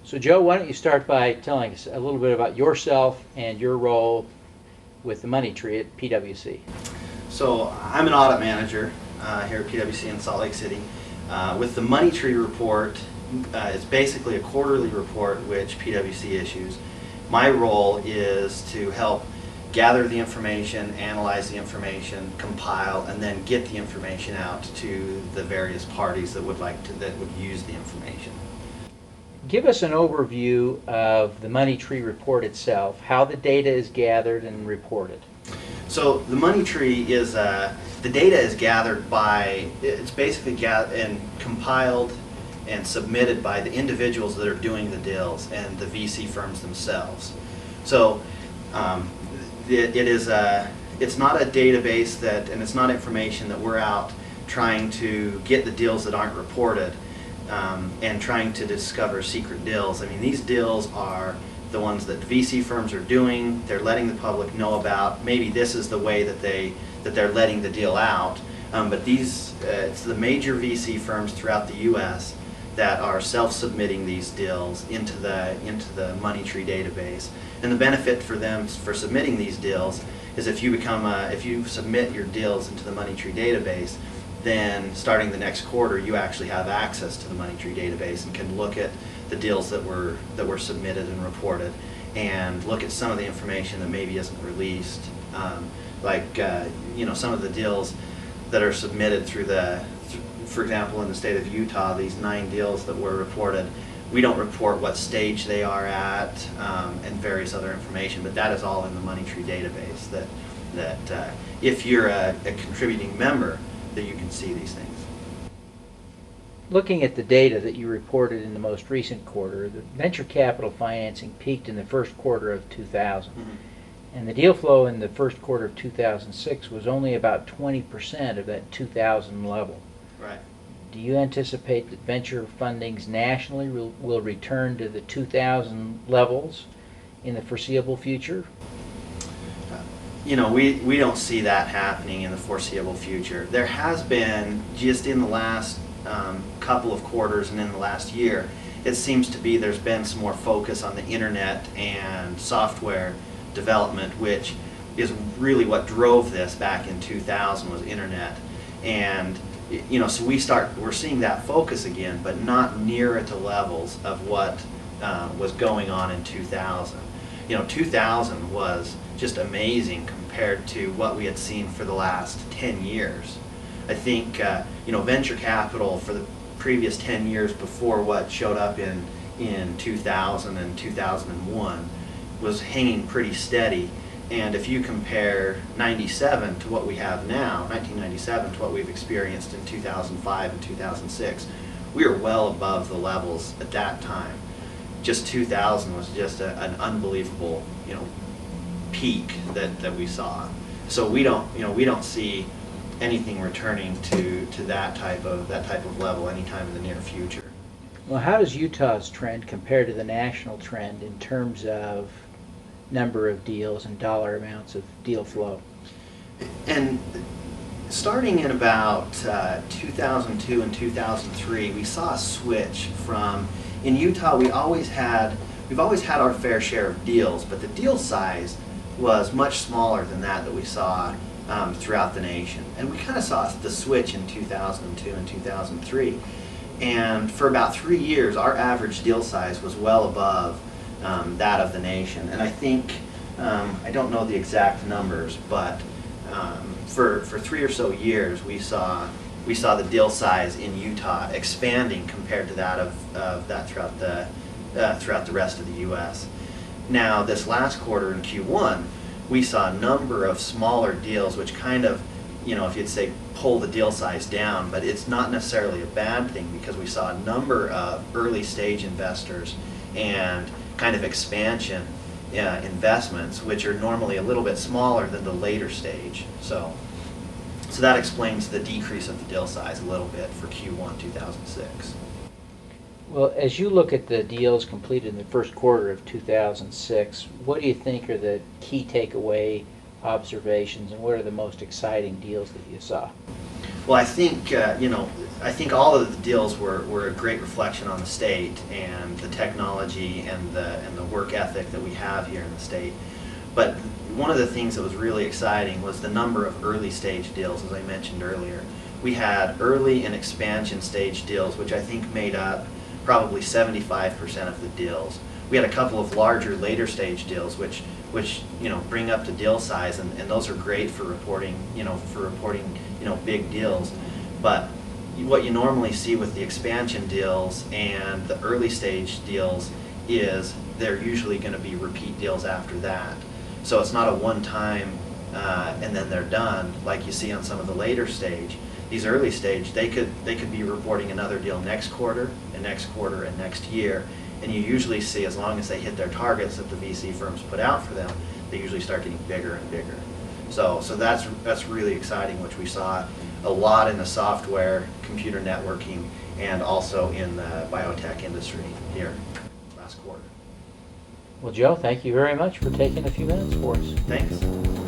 So Joe, why don't you start by telling us a little bit about yourself and your role with the MoneyTree at PwC. So I'm an audit manager here at PwC in Salt Lake City. With the MoneyTree report, it's basically a quarterly report which PwC issues. My role is to help gather the information, analyze the information, compile, and then get the information out to the various parties that would use the information. Give us an overview of the MoneyTree report itself, how the data is gathered and reported. So the MoneyTree is, the data is gathered by, it's basically gathered and compiled and submitted by the individuals that are doing the deals and the VC firms themselves. So it's not a database that, and it's not information that we're out trying to get the deals that aren't reported and trying to discover secret deals. I mean, these deals are the ones that VC firms are doing. They're letting the public know about. Maybe this is the way that they're letting the deal out. But these, it's the major VC firms throughout the U.S. that are self-submitting these deals into the MoneyTree database. And the benefit for them for submitting these deals is if you submit your deals into the MoneyTree database, then starting the next quarter you actually have access to the MoneyTree database and can look at the deals that were submitted and reported and look at some of the information that maybe isn't released, some of the deals that are submitted through for example, in the state of Utah, these 9 deals that were reported, we don't report what stage they are at and various other information, but that is all in the MoneyTree database that if you're a contributing member, that you can see these things. Looking at the data that you reported in the most recent quarter, the venture capital financing peaked in the first quarter of 2000. Mm-hmm. And the deal flow in the first quarter of 2006 was only about 20% of that 2000 level. Right. Do you anticipate that venture fundings nationally will return to the 2000 levels in the foreseeable future? We don't see that happening in the foreseeable future. There has been, just in the last couple of quarters and in the last year, it seems to be there's been some more focus on the internet and software development, which is really what drove this back in 2000 was internet. And so we're seeing that focus again, but not near at the levels of what was going on in 2000. 2000 was just amazing compared to what we had seen for the last 10 years. I think venture capital for the previous 10 years before what showed up in 2000 and 2001 was hanging pretty steady. And if you compare 97 to what we have now, 1997 to what we've experienced in 2005 and 2006, we are well above the levels at that time. Just 2000 was just an unbelievable, peak that we saw. So we don't see anything returning to that type of level anytime in the near future. Well, how does Utah's trend compare to the national trend in terms of number of deals and dollar amounts of deal flow? And starting in about 2002 and 2003, we saw a switch from, in Utah we've always had our fair share of deals, but the deal size was much smaller than that we saw throughout the nation. And we kind of saw the switch in 2002 and 2003. And for about 3 years, our average deal size was well above that of the nation. And I think, I don't know the exact numbers, but for 3 or so years we saw the deal size in Utah expanding compared to that of that throughout the rest of the U.S. Now this last quarter in Q1, we saw a number of smaller deals which kind of, if you'd say pull the deal size down, but it's not necessarily a bad thing because we saw a number of early stage investors and kind of expansion investments which are normally a little bit smaller than the later stage. So that explains the decrease of the deal size a little bit for Q1 2006. Well, as you look at the deals completed in the first quarter of 2006, what do you think are the key takeaway observations and what are the most exciting deals that you saw? Well, I think, I think all of the deals were a great reflection on the state and the technology and the work ethic that we have here in the state. But one of the things that was really exciting was the number of early stage deals, as I mentioned earlier. We had early and expansion stage deals, which I think made up probably 75% of the deals. We had a couple of larger later stage deals, which bring up the deal size, and those are great for reporting, big deals. But what you normally see with the expansion deals and the early stage deals is they're usually going to be repeat deals after that. So it's not a one-time and then they're done like you see on some of the later stage. These early stage, they could be reporting another deal next quarter and next year. And you usually see, as long as they hit their targets that the VC firms put out for them, they usually start getting bigger and bigger. So that's really exciting, which we saw a lot in the software, computer networking, and also in the biotech industry here last quarter. Well, Joe, thank you very much for taking a few minutes for us. Thanks.